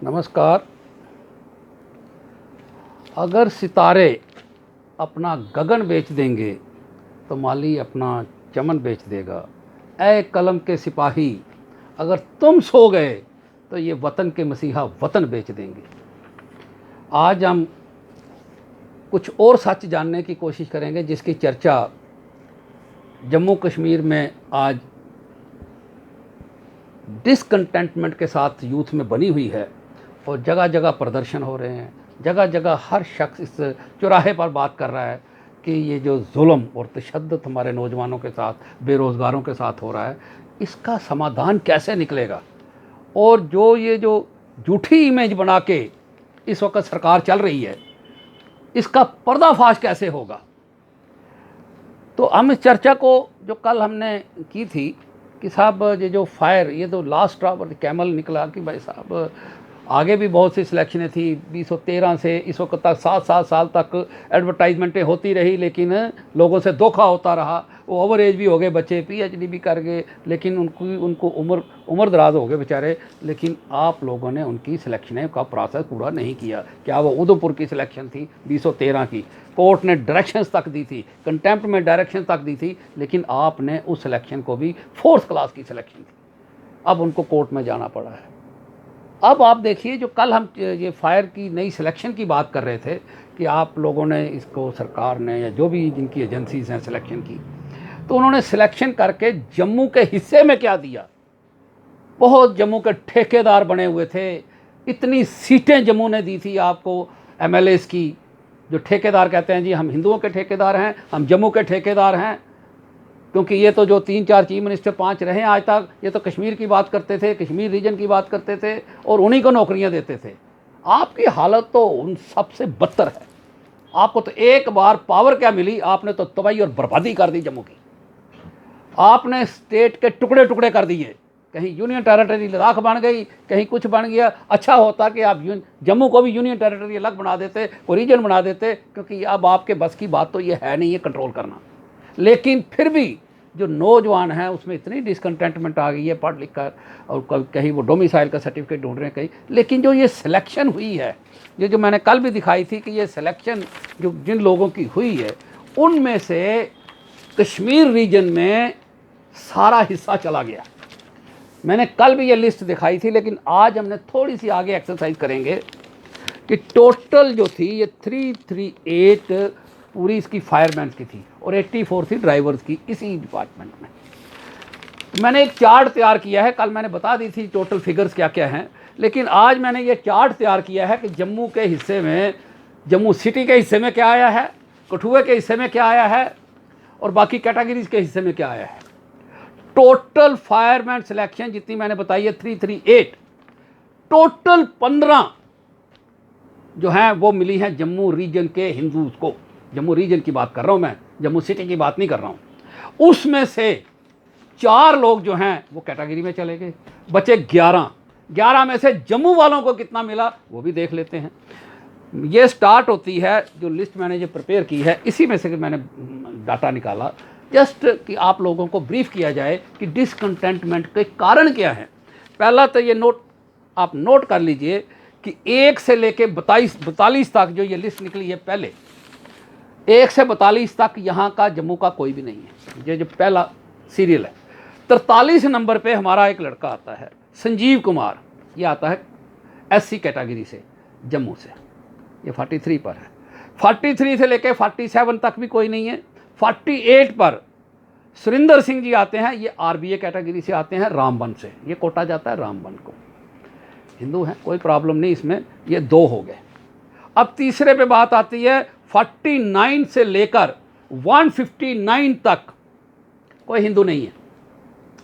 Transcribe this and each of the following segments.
नमस्कार। अगर सितारे अपना गगन बेच देंगे तो माली अपना चमन बेच देगा। ऐ कलम के सिपाही, अगर तुम सो गए तो ये वतन के मसीहा वतन बेच देंगे। आज हम कुछ और सच जानने की कोशिश करेंगे जिसकी चर्चा जम्मू कश्मीर में आज डिसकंटेंटमेंट के साथ यूथ में बनी हुई है और जगह जगह प्रदर्शन हो रहे हैं। जगह जगह हर शख्स इस चौराहे पर बात कर रहा है कि ये जो जुल्म और तशद्दुद हमारे नौजवानों के साथ, बेरोज़गारों के साथ हो रहा है, इसका समाधान कैसे निकलेगा। और ये जो झूठी इमेज बना के इस वक्त सरकार चल रही है, इसका पर्दाफाश कैसे होगा। तो हम इस चर्चा को जो कल हमने की थी कि साहब ये जो फायर, ये तो last drop of the camel निकला कि भाई साहब आगे भी बहुत सी सिलेक्शनें थी। 2013 से इस वक्त तक 7-7 साल तक एडवर्टाइजमेंटें होती रही, लेकिन लोगों से धोखा होता रहा। वो ओवर एज भी हो गए बच्चे, PhD भी कर गए, लेकिन उनको उम्र दराज हो गए बेचारे। लेकिन आप लोगों ने उनकी सिलेक्शनें का प्रोसेस पूरा नहीं किया। क्या वो उधमपुर की सिलेक्शन थी 2013 की, कोर्ट ने डायरेक्शंस तक दी थी, कंटेम्प्ट में डायरेक्शन तक दी थी, लेकिन आपने उस सिलेक्शन को भी 4th क्लास की सिलेक्शन थी, अब उनको कोर्ट में जाना पड़ा है। अब आप देखिए, जो कल हम ये फायर की नई सिलेक्शन की बात कर रहे थे कि आप लोगों ने इसको, सरकार ने या जो भी जिनकी एजेंसीज हैं सिलेक्शन की, तो उन्होंने सिलेक्शन करके जम्मू के हिस्से में क्या दिया। बहुत जम्मू के ठेकेदार बने हुए थे, इतनी सीटें जम्मू ने दी थी आपको MLAs की। जो ठेकेदार कहते हैं जी हम हिंदुओं के ठेकेदार हैं, हम जम्मू के ठेकेदार हैं, क्योंकि ये तो जो 3-4 चीफ मिनिस्टर 5 रहे हैं आज तक, ये तो कश्मीर की बात करते थे, कश्मीर रीजन की बात करते थे और उन्हीं को नौकरियां देते थे। आपकी हालत तो उन सबसे बदतर है। आपको तो एक बार पावर क्या मिली, आपने तो तबाही और बर्बादी कर दी जम्मू की। आपने स्टेट के टुकड़े टुकड़े कर दिए, कहीं यूनियन टेरिटरी लद्दाख बन गई, कहीं कुछ बन गया। अच्छा होता कि आप जम्मू को भी यूनियन टेरिटरी अलग बना देते, कोई रीजन बना देते, क्योंकि अब आपके बस की बात तो ये है नहीं है कंट्रोल करना। लेकिन फिर भी जो नौजवान हैं उसमें इतनी डिसकंटेंटमेंट आ गई है पढ़ लिख कर, और कहीं वो डोमिसाइल का सर्टिफिकेट ढूंढ रहे हैं कहीं। लेकिन जो ये सिलेक्शन हुई है, ये जो मैंने कल भी दिखाई थी कि ये सिलेक्शन जो जिन लोगों की हुई है, उनमें से कश्मीर रीजन में सारा हिस्सा चला गया। मैंने कल भी ये लिस्ट दिखाई थी, लेकिन आज हमने थोड़ी सी आगे एक्सरसाइज करेंगे कि टोटल जो थी ये 338 पूरी इसकी फायरमैन की थी और 84 थी ड्राइवर्स की इसी डिपार्टमेंट में। मैंने एक चार्ट तैयार किया है, कल मैंने बता दी थी टोटल फिगर्स क्या क्या हैं, लेकिन आज मैंने ये चार्ट तैयार किया है कि जम्मू के हिस्से में, जम्मू सिटी के हिस्से में क्या आया है, कठुआ के हिस्से में क्या आया है और बाकी कैटेगरीज के हिस्से में क्या आया है। टोटल फायरमैन सिलेक्शन जितनी मैंने बताई है 338, टोटल 15 जो हैं वो मिली हैं जम्मू रीजन के हिंदूज को। जम्मू रीजन की बात कर रहा हूं मैं, जम्मू सिटी की बात नहीं कर रहा हूं। उसमें से 4 लोग जो हैं वो कैटेगरी में चले गए, बचे 11 में से जम्मू वालों को कितना मिला वो भी देख लेते हैं। ये स्टार्ट होती है, जो लिस्ट मैंने जो प्रिपेयर की है इसी में से मैंने डाटा निकाला, जस्ट कि आप लोगों को ब्रीफ किया जाए कि डिसकंटेंटमेंट के कारण क्या है। पहला तो ये आप नोट कर लीजिए कि 1 से लेके 42 तक जो ये लिस्ट निकली है, पहले 1 से 42 तक यहाँ का जम्मू का कोई भी नहीं है। ये जो पहला सीरियल है, 43 नंबर पे हमारा एक लड़का आता है संजीव कुमार, ये आता है SC कैटेगरी से जम्मू से, ये 43 पर है। 43 से लेके 47 तक भी कोई नहीं है। 48 पर सुरिंदर सिंह जी आते हैं, ये RBA कैटेगरी से आते हैं, रामबन से, ये कोटा जाता है रामबन को, हिंदू हैं, कोई प्रॉब्लम नहीं इसमें, ये 2 हो गए। अब तीसरे पे बात आती है 49 से लेकर 159 तक कोई हिंदू नहीं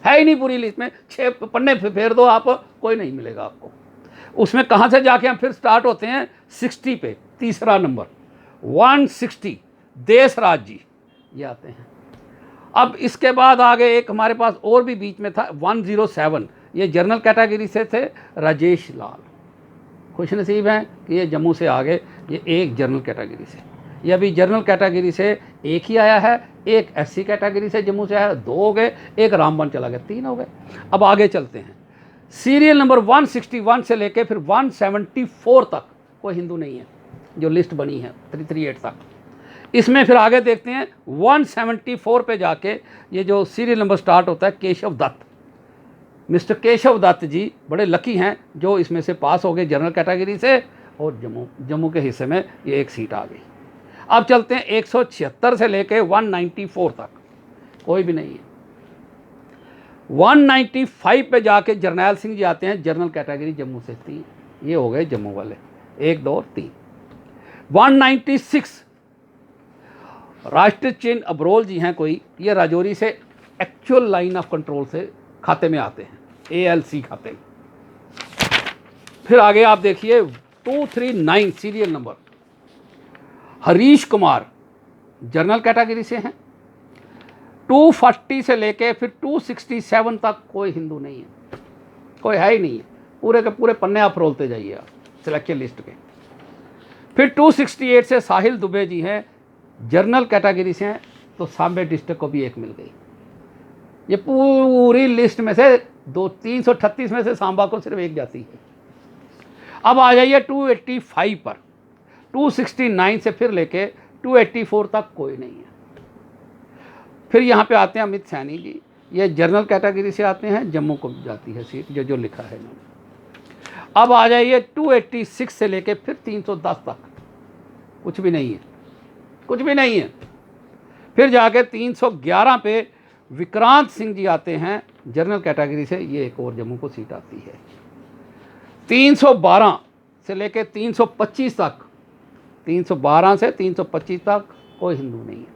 है ही नहीं पूरी लिस्ट में। 6 पन्ने फेर दो आप, कोई नहीं मिलेगा आपको उसमें। कहाँ से जाके हम फिर स्टार्ट होते हैं 60 पे, तीसरा नंबर 160 देशराज जी ये आते हैं। अब इसके बाद आगे एक हमारे पास और भी बीच में था 107, ये जनरल कैटेगरी से थे राजेश लाल, खुश नसीब हैं कि ये जम्मू से आ गए। ये एक जनरल कैटेगरी से, ये अभी जनरल कैटेगरी से एक ही आया है, एक SC कैटेगरी से जम्मू से आया, 2 हो गए, एक रामबन चला गया, 3 हो गए। अब आगे चलते हैं सीरियल नंबर 161 से लेके फिर 174 तक कोई हिंदू नहीं है जो लिस्ट बनी है 338 तक। इसमें फिर आगे देखते हैं 174 पे जाके ये जो सीरियल नंबर स्टार्ट होता है केशव दत्त। मिस्टर केशव दत्त जी बड़े लकी हैं जो इसमें से पास हो गए जनरल कैटेगरी से, और जम्मू के हिस्से में ये एक सीट आ गई। अब चलते हैं 176 से लेके 194 तक कोई भी नहीं है। 195 पे जाके जरनैल सिंह जी आते हैं, जनरल कैटेगरी जम्मू से 3, ये हो गए जम्मू वाले 1 2 और 3। 196 राष्ट्रीय चिन्ह अबरोल जी हैं कोई, ये राजौरी से एक्चुअल लाइन ऑफ कंट्रोल से खाते में आते हैं, ALC खाते में। फिर आगे आप देखिए 239 serial number Harish Kumar general category से हैं। 240 से लेके फिर 267 तक कोई हिंदू नहीं है, कोई है ही नहीं है। पूरे के पूरे पन्ने आप रोलते जाइए आप सिलेक्शन लिस्ट के। फिर 268 से साहिल दुबे जी हैं, जनरल कैटेगरी से हैं, तो सांबे डिस्ट्रिक्ट को भी एक मिल गई। ये पूरी लिस्ट में से 338 में से सांबा को सिर्फ एक जाती है। अब आ जाइए 285 पर। 269 से फिर लेके 284 तक कोई नहीं है। फिर यहाँ पे आते हैं अमित सैनी जी, ये जनरल कैटेगरी से आते हैं, जम्मू को जाती है सीट जो लिखा है इन्होंने। अब आ जाइए 286 से लेके फिर 310 तक कुछ भी नहीं है, कुछ भी नहीं है। फिर जाके 311 पे विक्रांत सिंह जी आते हैं जनरल कैटेगरी से, ये एक और जम्मू को सीट आती है। 312 से लेके 325 तक, 312 से 325 तक कोई हिंदू नहीं है।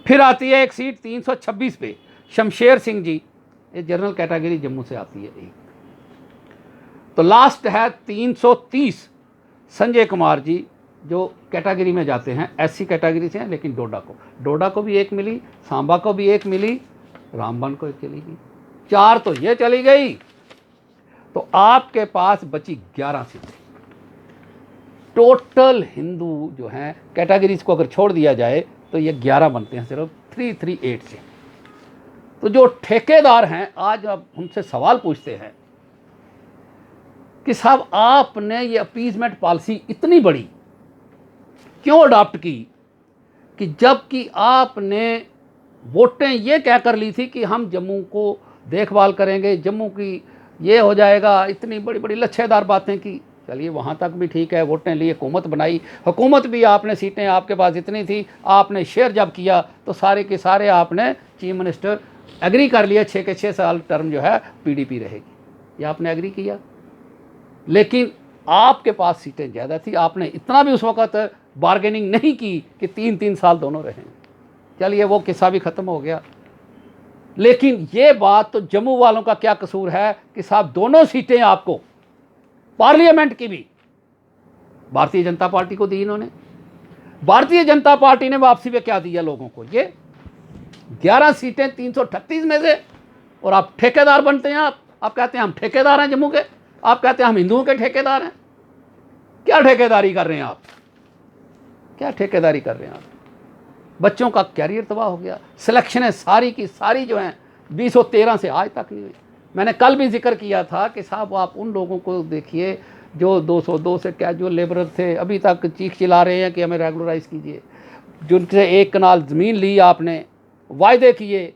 फिर आती है एक सीट 326 पे शमशेर सिंह जी, ये जनरल कैटेगरी जम्मू से आती है एक। तो लास्ट है 330 संजय कुमार जी जो कैटेगरी में जाते हैं, SC कैटेगरी से हैं, लेकिन डोडा को भी एक मिली, सांबा को भी एक मिली, रामबन को एक चली गई, 4 तो ये चली गई। तो आपके पास बची 11 सीटें। टोटल हिंदू जो हैं कैटेगरीज को अगर छोड़ दिया जाए तो ये 11 बनते हैं सिर्फ 338 से। तो जो ठेकेदार हैं आज आप उनसे सवाल पूछते हैं कि साहब आपने ये अपीजमेंट पॉलिसी इतनी बड़ी क्यों अडॉप्ट की, कि जबकि आपने वोटें ये कह कर ली थी कि हम जम्मू को देखभाल करेंगे, जम्मू की ये हो जाएगा, इतनी बड़ी बड़ी लच्छेदार बातें की। चलिए वहाँ तक भी ठीक है, वोटें लिए हुकूमत बनाई, हुकूमत भी आपने सीटें आपके पास इतनी थी, आपने शेयर जब किया तो सारे के सारे आपने चीफ मिनिस्टर एग्री कर लिया 6 के 6 साल टर्म जो है PDP रहेगी, ये आपने एग्री किया। लेकिन आपके पास सीटें ज़्यादा थी, आपने इतना भी उस वक़्त बार्गेनिंग नहीं की कि 3-3 साल दोनों रहें। चलिए वो किस्सा भी ख़त्म हो गया। लेकिन ये बात तो जम्मू वालों का क्या कसूर है कि साहब दोनों सीटें आपको पार्लियामेंट की भी भारतीय जनता पार्टी को दी इन्होंने। भारतीय जनता पार्टी ने वापसी में क्या दिया लोगों को, ये 11 सीटें 338 में से, और आप ठेकेदार बनते हैं। आप कहते हैं हम ठेकेदार हैं जम्मू के, आप कहते हैं हम हिंदुओं के ठेकेदार हैं। क्या ठेकेदारी कर रहे हैं आप, क्या ठेकेदारी कर रहे हैं आप? बच्चों का कैरियर तबाह हो गया। सिलेक्शनें सारी की सारी जो हैं 2013 से आज तक नहीं हुई। मैंने कल भी जिक्र किया था कि साहब आप उन लोगों को देखिए जो 202 से कैजुअल लेबरर थे, अभी तक चीख चिल्ला रहे हैं कि हमें रेगुलराइज़ कीजिए। जिनसे 1 कनाल ज़मीन ली आपने, वायदे किए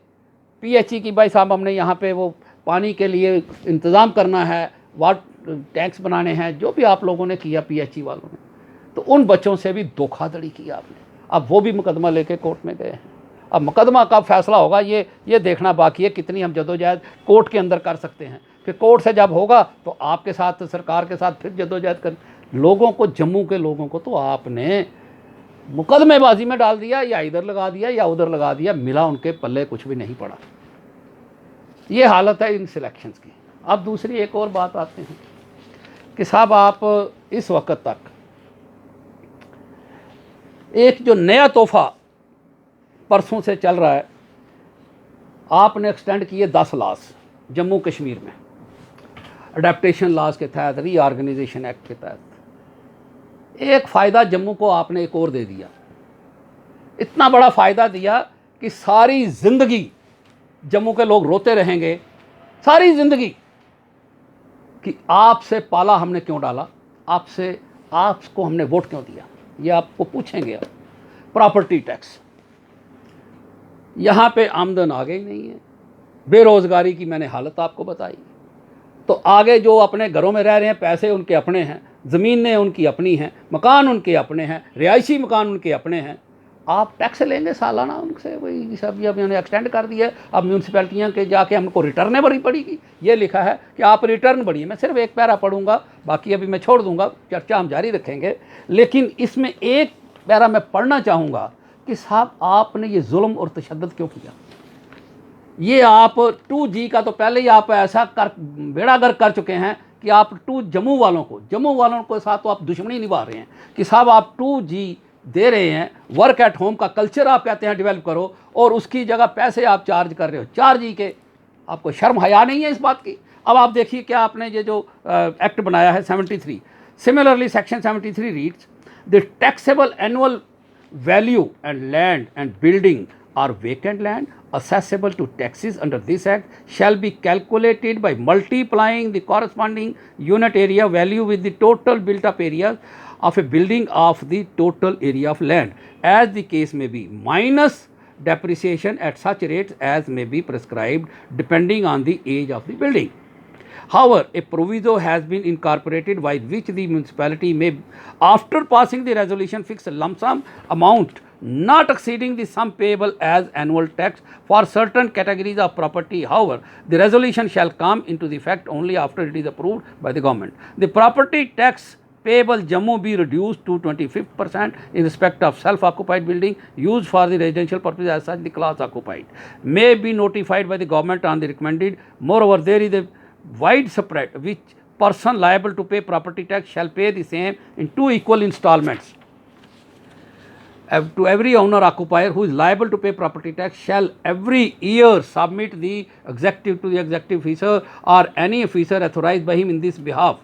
PHE की, भाई साहब हमने यहाँ पे वो पानी के लिए इंतज़ाम करना है, वाटर टैंक्स बनाने हैं, जो भी आप लोगों ने किया PHE वालों ने, तो उन बच्चों से भी धोखाधड़ी की आपने। अब वो भी मुकदमा लेके कोर्ट में गए हैं। अब मुकदमा का फैसला होगा, ये देखना बाकी है कितनी हम जदोजहद कोर्ट के अंदर कर सकते हैं। फिर कोर्ट से जब होगा तो आपके साथ सरकार के साथ फिर जदोजहद कर। लोगों को, जम्मू के लोगों को तो आपने मुकदमेबाजी में डाल दिया, या इधर लगा दिया या उधर लगा दिया, मिला उनके पल्ले कुछ भी नहीं पड़ा। ये हालत है इन सिलेक्शंस की। अब दूसरी एक और बात आते हैं कि साहब आप इस वक्त तक एक जो नया तोहफा परसों से चल रहा है, आपने एक्सटेंड किए 10 लॉस जम्मू कश्मीर में, अडेप्टेशन लॉस के तहत, रीऑर्गेनाइजेशन एक्ट के तहत। एक फ़ायदा जम्मू को आपने एक और दे दिया, इतना बड़ा फ़ायदा दिया कि सारी ज़िंदगी जम्मू के लोग रोते रहेंगे, सारी ज़िंदगी कि आपसे पाला हमने क्यों डाला, आपको हमने वोट क्यों दिया, ये आपको पूछेंगे। आप प्रॉपर्टी टैक्स, यहाँ पे आमदन आ गई नहीं है, बेरोज़गारी की मैंने हालत आपको बताई। तो आगे जो अपने घरों में रह रहे हैं, पैसे उनके अपने हैं, ज़मीनें उनकी अपनी हैं, मकान उनके अपने हैं, रिहायशी मकान उनके अपने हैं, आप टैक्स लेंगे सालाना उनसे। वही सब अब उन्होंने एक्सटेंड कर दिया है, अब म्यूनसिपैलिटियाँ के जाके हमको रिटर्नें भरनी पड़ेगी। ये लिखा है कि आप रिटर्न भरिए। मैं सिर्फ एक पैरा पढ़ूंगा, बाकी अभी मैं छोड़ दूंगा, चर्चा हम जारी रखेंगे। लेकिन इसमें एक पैरा मैं पढ़ना चाहूँगा कि साहब आपने ये जुल्म और तशद्दुद क्यों किया। ये आप 2G का तो पहले ही आप ऐसा कर बेड़ागर कर चुके हैं कि आप जम्मू वालों के साथ तो आप दुश्मनी निभा रहे हैं कि साहब आप 2G दे रहे हैं, वर्क एट होम का कल्चर आप कहते हैं डेवलप करो, और उसकी जगह पैसे आप चार्ज कर रहे हो 4G के। आपको शर्म हया नहीं है इस बात की। अब आप देखिए क्या आपने ये जो एक्ट बनाया है 73, similarly section 73 reads the taxable annual value and land and building are vacant land accessible to taxes under this act shall be calculated by multiplying the corresponding unit area value with the total built up area of a building of the total area of land, as the case may be, minus depreciation at such rates as may be prescribed depending on the age of the building. However, a proviso has been incorporated by which the municipality may, after passing the resolution, fix a lump sum amount not exceeding the sum payable as annual tax for certain categories of property. However, the resolution shall come into effect only after it is approved by the government. The property tax payable Jammu be reduced to 25% in respect of self-occupied building used for the residential purpose, as such the class occupied may be notified by the government on the recommended. Moreover, there is a wide spread which person liable to pay property tax shall pay the same in 2 equal installments. To every owner occupier who is liable to pay property tax shall every year submit the executive to the executive officer or any officer authorized by him in this behalf.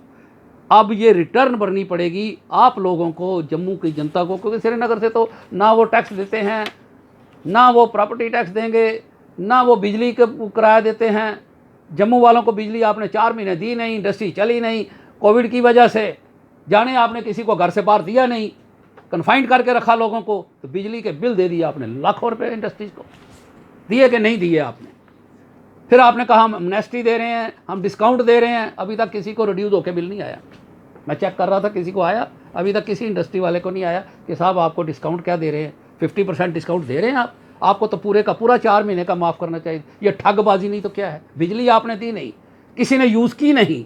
अब ये return भरनी पड़ेगी आप लोगों को, जम्मू की जनता को, क्योंकि श्रीनगर से तो ना वो टैक्स देते हैं, ना वो प्रॉपर्टी टैक्स देंगे, ना वो बिजली का किराया देते हैं। जम्मू वालों को बिजली आपने 4 महीने दी नहीं, इंडस्ट्री चली नहीं कोविड की वजह से, जाने आपने किसी को घर से बाहर दिया नहीं, कन्फाइंड करके रखा लोगों को, तो बिजली के बिल दे दिए आपने लाखों रुपए इंडस्ट्रीज को, दिए कि नहीं दिए आपने। फिर आपने कहा हम एमनेस्टी दे रहे हैं, हम डिस्काउंट दे रहे हैं, अभी तक किसी को रिड्यूस होकर बिल नहीं आया। मैं चेक कर रहा था किसी को आया, अभी तक किसी इंडस्ट्री वाले को नहीं आया कि साहब आपको डिस्काउंट क्या दे रहे हैं, 50% डिस्काउंट दे रहे हैं आपको तो पूरे का पूरा 4 महीने का माफ़ करना चाहिए। ये ठगबाजी नहीं तो क्या है। बिजली आपने दी नहीं, किसी ने यूज़ की नहीं,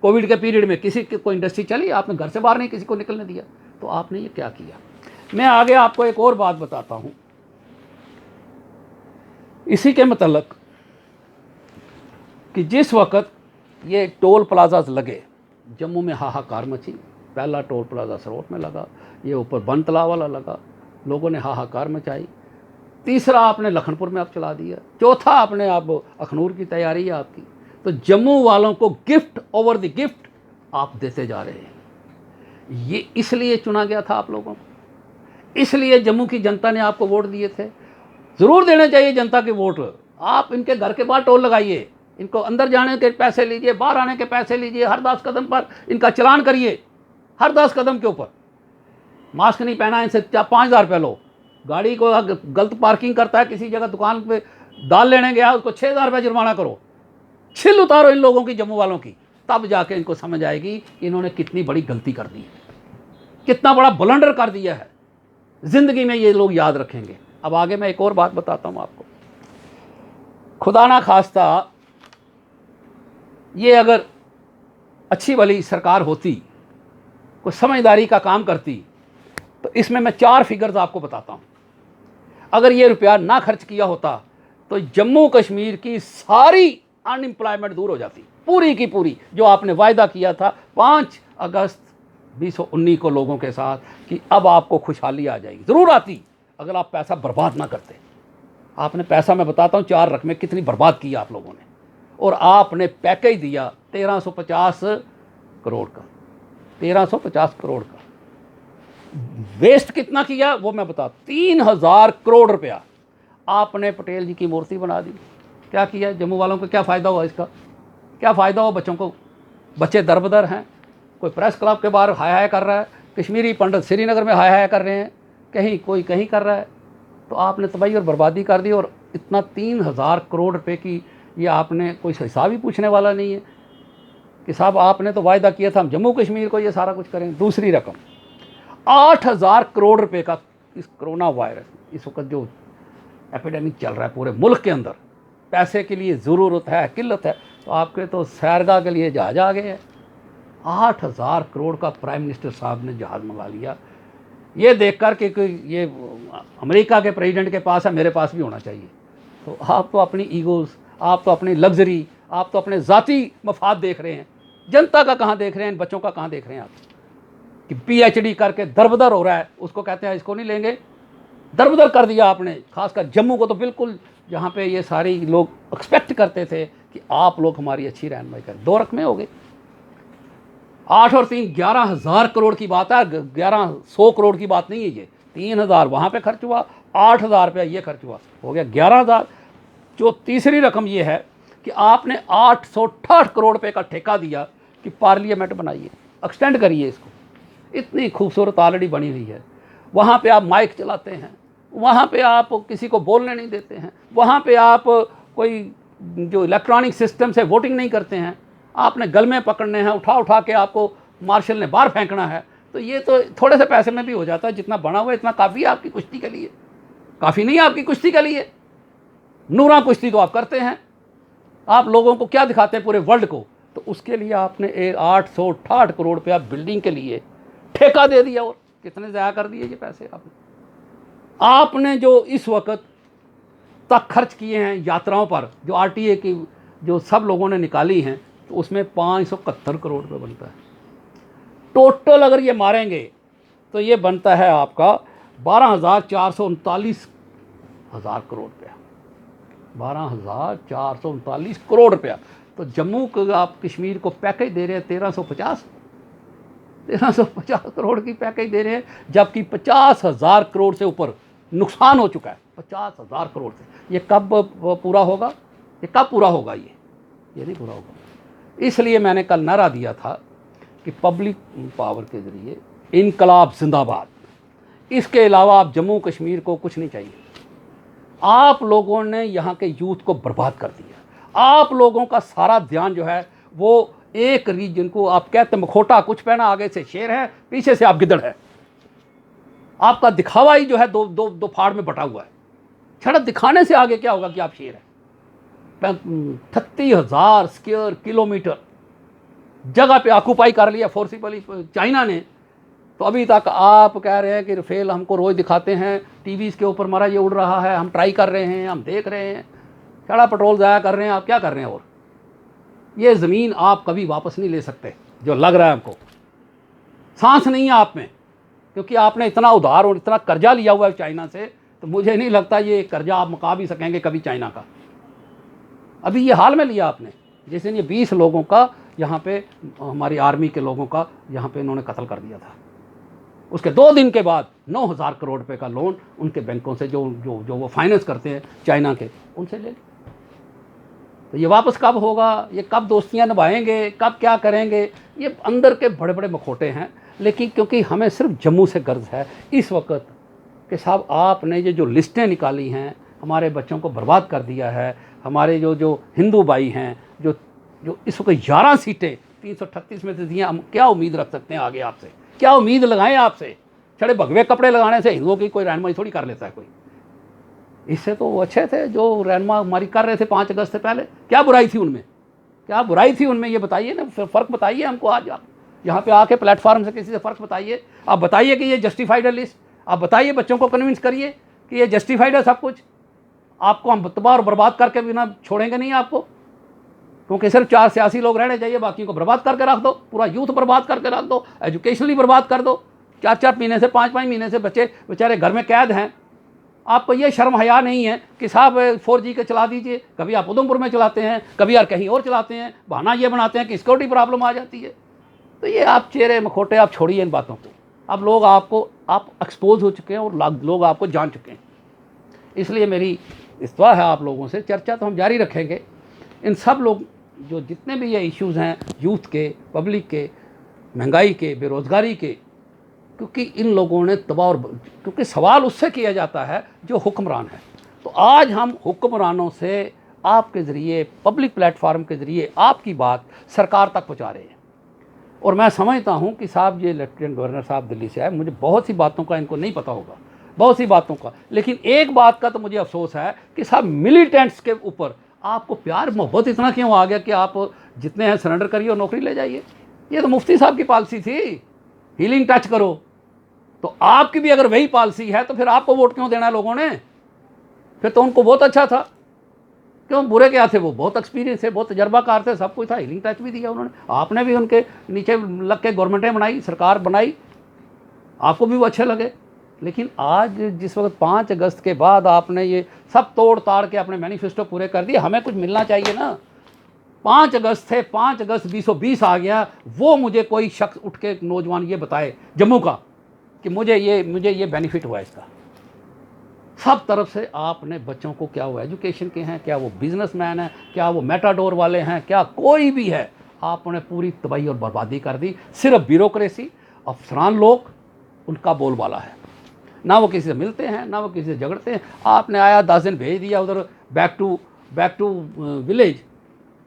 कोविड के पीरियड में किसी की कोई इंडस्ट्री चली, आपने घर से बाहर नहीं किसी को निकलने दिया, तो आपने ये क्या किया। मैं आगे आपको एक और बात बताता हूँ इसी के मतलब कि जिस वक्त ये टोल प्लाजाज लगे जम्मू में हाहाकार मची। पहला टोल प्लाजा सरोट में लगा, ये ऊपर बनतला वाला लगा, लोगों ने हाहाकार मचाई। तीसरा आपने लखनपुर में आप चला दिया, चौथा आपने आप अखनूर की तैयारी है आपकी। तो जम्मू वालों को गिफ्ट ओवर द गिफ्ट आप देते जा रहे हैं। ये इसलिए चुना गया था आप लोगों को, इसलिए जम्मू की जनता ने आपको वोट दिए थे। ज़रूर देने चाहिए जनता के वोट। आप इनके घर के बाहर टोल लगाइए, इनको अंदर जाने के पैसे लीजिए, बाहर आने के पैसे लीजिए, हर 10 कदम पर इनका चलान करिए, हर 10 कदम के ऊपर। मास्क नहीं पहना इनसे 5,000 रुपये लो। गाड़ी को गलत पार्किंग करता है, किसी जगह दुकान पे दाल लेने गया, उसको 6,000 रुपये जुर्माना करो। छिल उतारो इन लोगों की, जम्मू वालों की, तब जाके इनको समझ आएगी कि इन्होंने कितनी बड़ी गलती कर दी है, कितना बड़ा ब्लंडर कर दिया है। ज़िंदगी में ये लोग याद रखेंगे। अब आगे मैं एक और बात बताता हूँ आपको। खुदा ना खास्ता ये अगर अच्छी वाली सरकार होती, कोई समझदारी का काम करती, तो इसमें मैं 4 फिगर्स आपको बताता हूँ। अगर ये रुपया ना खर्च किया होता तो जम्मू कश्मीर की सारी अनएम्प्लॉयमेंट दूर हो जाती, पूरी की पूरी। जो आपने वायदा किया था 5 अगस्त 2019 को लोगों के साथ कि अब आपको खुशहाली आ जाएगी, ज़रूर आती अगर आप पैसा बर्बाद ना करते। आपने पैसा, मैं बताता हूँ 4 रकमें कितनी बर्बाद की आप लोगों ने, और आपने पैकेज दिया 1350 करोड़ का, 1350 करोड़ का। वेस्ट कितना किया वो मैं बता, 3000 करोड़ रुपया आपने पटेल जी की मूर्ति बना दी। क्या किया जम्मू वालों को, क्या फ़ायदा हुआ इसका, क्या फ़ायदा हुआ बच्चों को, बच्चे दरबदर हैं, कोई प्रेस क्लब के बाहर हाय हाय कर रहा है, कश्मीरी पंडित श्रीनगर में हाय हाय कर रहे हैं, कहीं कोई कहीं कर रहा है। तो आपने तबाही और बर्बादी कर दी। और इतना 3000 करोड़ रुपए की ये आपने कोई हिसाब ही पूछने वाला नहीं है कि साहब आपने तो वायदा किया था हम जम्मू कश्मीर को ये सारा कुछ करेंगे। दूसरी रकम 8000 करोड़ रुपए का इस कोरोना वायरस, इस वक्त जो एपिडेमिक चल रहा है पूरे मुल्क के अंदर, पैसे के लिए ज़रूरत है, किल्लत है, तो आपके तो सैरगाह के लिए जहाज आ गए हैं। 8000 करोड़ का प्राइम मिनिस्टर साहब ने जहाज़ मंगा लिया, ये देख कर कि ये अमेरिका के प्रेसिडेंट के पास है, मेरे पास भी होना चाहिए। तो आप तो अपनी ईगोज़, आप तो अपनी लग्जरी, आप तो अपने ज़ाती मफाद देख रहे हैं, जनता का कहाँ देख रहे हैं, इन बच्चों का कहाँ देख रहे हैं आप? कि पीएचडी करके दरबदर हो रहा है, उसको कहते हैं इसको नहीं लेंगे। दरबदर कर दिया आपने, खासकर जम्मू को तो बिल्कुल, जहाँ पे ये सारे लोग एक्सपेक्ट करते थे कि आप लोग हमारी अच्छी रहनुमाई करें। 2 रकमें हो गई, 8 और 3 11,000 करोड़ की बात है, 1100 करोड़ की बात नहीं है ये। 3000 वहाँ पे खर्च हुआ, 8000 रुपया ये खर्च हुआ, हो गया 11,000। जो तीसरी रकम ये है कि आपने 868 करोड़ रुपये का ठेका दिया कि पार्लियामेंट बनाइए, एक्सटेंड करिए इसको। इतनी खूबसूरत ऑलरेडी बनी हुई है, वहाँ पे आप माइक चलाते हैं, वहाँ पे आप किसी को बोलने नहीं देते हैं, वहाँ पे आप कोई जो इलेक्ट्रॉनिक सिस्टम से वोटिंग नहीं करते हैं, आपने गलमे पकड़ने हैं, उठा उठा के आपको मार्शल ने बाहर फेंकना है। तो ये तो थोड़े से पैसे में भी हो जाता है, जितना बना हुआ है इतना काफ़ी है आपकी कुश्ती के लिए, काफ़ी नहीं है आपकी कुश्ती के लिए। नूरा कुश्ती तो आप करते हैं, आप लोगों को क्या दिखाते हैं पूरे वर्ल्ड को। तो उसके लिए आपने 868 करोड़ रुपया बिल्डिंग के लिए ठेका दे दिया, और कितने ज़ाया कर दिए ये पैसे आपने जो इस वक्त तक खर्च किए हैं यात्राओं पर, जो आरटीए की जो सब लोगों ने निकाली हैं, तो उसमें 571 करोड़ रुपये बनता है। टोटल अगर ये मारेंगे तो ये बनता है आपका 12,439 करोड़ रुपया, 12,439 करोड़ रुपया। तो जम्मू को आप कश्मीर को पैकेज दे रहे हैं 1350 करोड़ की पैकेज दे रहे हैं, जबकि 50,000 करोड़ से ऊपर नुकसान हो चुका है। 50,000 करोड़ से ये कब पूरा होगा? ये कब पूरा होगा? ये नहीं पूरा होगा। इसलिए मैंने कल नारा दिया था कि पब्लिक पावर के ज़रिए इनकलाब जिंदाबाद। इसके अलावा आप जम्मू कश्मीर को कुछ नहीं चाहिए। आप लोगों ने यहाँ के यूथ को बर्बाद कर दिया। आप लोगों का सारा ध्यान जो है वो एक रीजन को, आप कहते मखोटा कुछ पहना, आगे से शेर है, पीछे से आप गिद्दड़ है। आपका दिखावा ही जो है दो फाड़ में बटा हुआ है। छड़ा दिखाने से आगे क्या होगा कि आप शेर है। 38,000 स्क्वायर किलोमीटर जगह पे ऑक्यूपाई कर लिया फोर्सिबली चाइना ने। तो अभी तक आप कह रहे हैं कि राफेल हमको रोज़ दिखाते हैं टीवीज़ के ऊपर, मरा ये उड़ रहा है, हम ट्राई कर रहे हैं, हम देख रहे हैं, छड़ा पेट्रोल ज़ाया कर रहे हैं। आप क्या कर रहे हैं? और ये ज़मीन आप कभी वापस नहीं ले सकते, जो लग रहा है हमको। सांस नहीं है आप में, क्योंकि आपने इतना उधार और इतना कर्जा लिया हुआ है चाइना से। तो मुझे नहीं लगता ये कर्जा आप मुका भी सकेंगे कभी चाइना का। अभी ये हाल में लिया आपने, जिस दिन ये 20 लोगों का यहाँ पे, हमारी आर्मी के लोगों का यहाँ पे इन्होंने कत्ल कर दिया था, उसके 2 दिन के बाद 9,000 करोड़ रुपए का लोन उनके बैंकों से, जो वो फाइनेंस करते हैं चाइना के, उनसे ले। तो ये वापस कब होगा? ये कब दोस्तियां निभाएंगे? कब क्या करेंगे? ये अंदर के बड़े बड़े मखोटे हैं। लेकिन क्योंकि हमें सिर्फ जम्मू से गर्ज है इस वक्त कि साहब आपने ये जो लिस्टें निकाली हैं, हमारे बच्चों को बर्बाद कर दिया है। हमारे जो हिंदू भाई हैं, जो इस वक्त 11 सीटें 338 में से दी हैं, हम क्या उम्मीद रख सकते हैं आगे आपसे? क्या उम्मीद लगाएं आपसे? छड़े भगवे कपड़े लगाने से हिंदुओं की कोई रहनुमाई थोड़ी कर लेता है कोई। इससे तो वो अच्छे थे जो रहनुमा हमारी कर रहे थे 5 अगस्त से पहले। क्या बुराई थी उनमें? क्या बुराई थी उनमें? ये बताइए ना, फ़र्क बताइए हमको। आज आप यहाँ पे आके प्लेटफार्म से किसी से फ़र्क बताइए। आप बताइए कि ये जस्टिफाइड है लिस्ट। आप बताइए, बच्चों को कन्विंस करिए कि ये जस्टिफाइड है सब कुछ। आपको हम तबाह और बर्बाद करके बिना छोड़ेंगे नहीं आपको, क्योंकि सिर्फ 4 सियासी लोग रहने चाहिए, बाकी को बर्बाद करके रख दो, पूरा यूथ बर्बाद करके रख दो, एजुकेशनली बर्बाद कर दो। 4-4 महीने से 5-5 महीने से बच्चे बेचारे घर में कैद हैं। आपको ये शर्म हया नहीं है कि साहब 4G के चला दीजिए? कभी आप उधमपुर में चलाते हैं, कभी यार कहीं और चलाते हैं, बहाना ये बनाते हैं कि सिक्योरिटी प्रॉब्लम आ जाती है। तो ये आप चेहरे मखोटे, आप छोड़िए इन बातों को। अब लोग आप एक्सपोज हो चुके हैं और लोग आपको जान चुके हैं। इसलिए मेरी इस्तवा है आप लोगों से, चर्चा तो हम जारी रखेंगे। इन सब लोग जो जितने भी ये इश्यूज़ हैं यूथ के, पब्लिक के, महंगाई के, बेरोज़गारी के, क्योंकि इन लोगों ने दबाव और क्योंकि सवाल उससे किया जाता है जो हुक्मरान है। तो आज हम हुक्मरानों से आपके ज़रिए, पब्लिक प्लेटफार्म के ज़रिए आपकी बात सरकार तक पहुँचा रहे हैं। और मैं समझता हूँ कि साहब ये लेफ्टिनेंट गवर्नर साहब दिल्ली से आए, मुझे बहुत सी बातों का इनको नहीं पता होगा, बहुत सी बातों का, लेकिन एक बात का तो मुझे अफसोस है कि साहब मिलिटेंट्स के ऊपर आपको प्यार मोहब्बत इतना क्यों आ गया कि आप जितने हैं सरेंडर करिए और नौकरी ले जाइए। ये तो मुफ्ती साहब की पॉलिसी थी, हीलिंग टच करो। तो आपकी भी अगर वही पॉलिसी है तो फिर आपको वोट क्यों देना है लोगों ने? फिर तो उनको बहुत अच्छा था, क्यों बुरे क्या थे? वो बहुत एक्सपीरियंस थे, बहुत तजर्बाकार थे, सब कुछ था, हीलिंग टच भी दिया उन्होंने। आपने भी उनके नीचे लग के गवर्नमेंटें बनाई, सरकार बनाई, आपको भी वो अच्छे लगे। लेकिन आज जिस वक्त 5 अगस्त के बाद आपने ये सब तोड़ ताड़ के अपने मैनिफेस्टो पूरे कर दिए, हमें कुछ मिलना चाहिए ना। 5 अगस्त थे, 5 अगस्त 2020 आ गया, वो मुझे कोई शख्स उठ के नौजवान ये बताए जम्मू का कि मुझे ये बेनिफिट हुआ इसका। सब तरफ से आपने बच्चों को, क्या वो एजुकेशन के हैं, क्या वो बिजनेसमैन हैं, क्या वो मेटाडोर वाले हैं, क्या कोई भी है, आपने पूरी तबाही और बर्बादी कर दी। सिर्फ ब्यूरोक्रेसी, अफसरान लोग उनका बोलबाला है, ना वो किसी से मिलते हैं, ना वो किसी से झगड़ते हैं। आपने आया 10 दिन भेज दिया उधर बैक टू विलेज,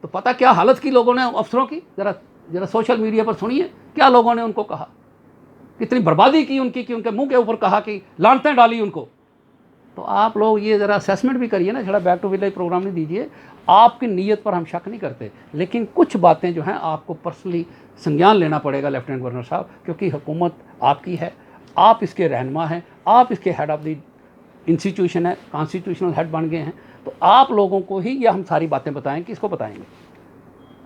तो पता क्या हालत की लोगों ने अफसरों की? ज़रा सोशल मीडिया पर सुनिए क्या लोगों ने उनको कहा, कितनी बर्बादी की उनकी, कि उनके मुंह के ऊपर कहा कि लानतें डाली उनको। तो आप लोग ये ज़रा असेसमेंट भी करिए ना, थोड़ा बैक टू विलेज प्रोग्राम नहीं दीजिए। आपकी नीयत पर हम शक नहीं करते, लेकिन कुछ बातें जो हैं आपको पर्सनली संज्ञान लेना पड़ेगा लेफ्टिनेंट गवर्नर साहब, क्योंकि हुकूमत आपकी है, आप इसके रहनुमा हैं, आप इसके हेड ऑफ़ द इंस्टीट्यूशन है, कॉन्स्टिट्यूशनल हेड बन गए हैं। तो आप लोगों को ही ये हम सारी बातें बताएं, किसको बताएंगे?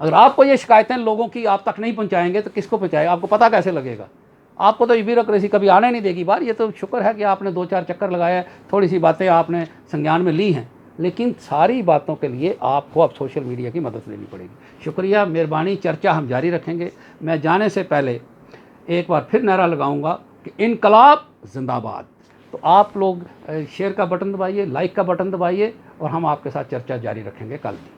अगर आपको ये शिकायतें लोगों की आप तक नहीं पहुँचाएंगे तो किसको पहुँचाएगा? आपको पता कैसे लगेगा? आपको तो ये ब्यूरोक्रेसी कभी आने नहीं देगी बाहर। ये तो शुक्र है कि आपने 2-4 चक्कर लगाया, थोड़ी सी बातें आपने संज्ञान में ली हैं, लेकिन सारी बातों के लिए आपको अब सोशल मीडिया की मदद लेनी पड़ेगी। शुक्रिया, मेहरबानी, चर्चा हम जारी रखेंगे। मैं जाने से पहले एक बार फिर नारा लगाऊंगा कि इनकलाब जिंदाबाद। तो आप लोग शेयर का बटन दबाइए, लाइक का बटन दबाइए, और हम आपके साथ चर्चा जारी रखेंगे कल भी।